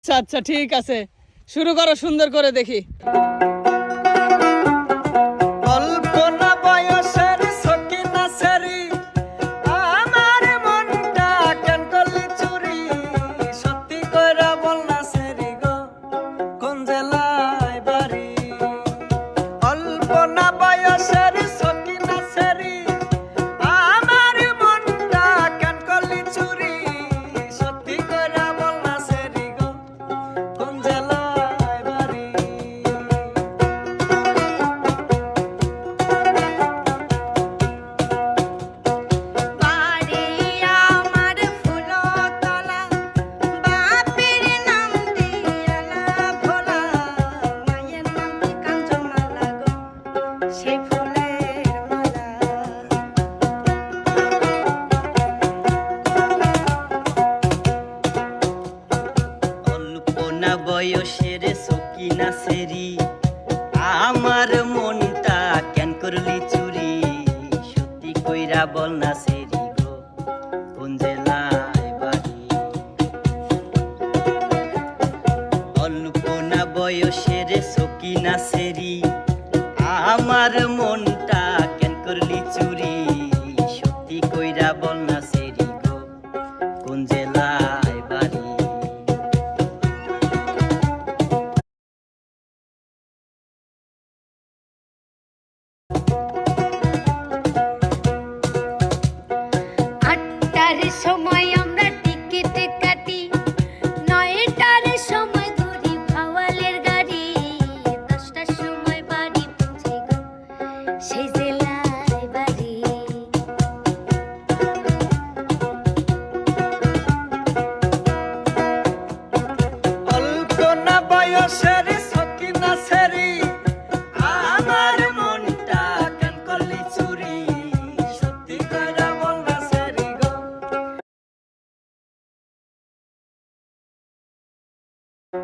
আচ্ছা আচ্ছা ঠিক আছে, শুরু করো সুন্দর করে দেখি। কল্পনা বয়সের সকিনা সেরি আমার মনটা কেন করলি চুরি সত্যি কইরা বল না সেরি গো কোন জেলায় বাড়ি কল্পনা বয়সের সকিনা সেরি আমার মনটা কেন করলি চুরি সত্যি কইরা বল না সেরি গো কোন জেলায় বাড়ি বয়সের সকিনা সেরি আমার মনটা কেন করলি চুরি সত্যি কইরা বল না সেরি গো কোন জেলায় বাড়ি অল্পনা বয়সের সকিনা সেরি আমার মনটা কেন করলি চুরি সত্যি কইরা বল না সেরি গো কোন জেলায় বাড়ি সময় আমরা টিকিট কাটি, 9টার সময় ধরি ভাওয়ালের গাড়ি, 10টার সময় বাড়ি পৌঁছে গো সেই জেলায় বাড়ি। অল্পনা বয়সের সকিনা সেরি আমার মনটা কেন করলি চুরি সত্যি কইরা বল না সেরি গো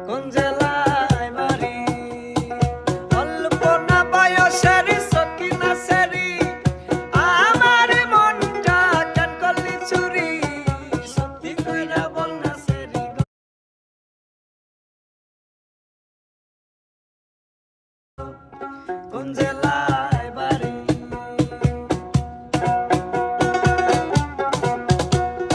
কোন জেলায় বাড়ি অল্পনা বয়সের সকিনা সেরি আমার মনটা কেন করলি চুরি সত্যি কইরা বল না সেরি গো কোন জেলায়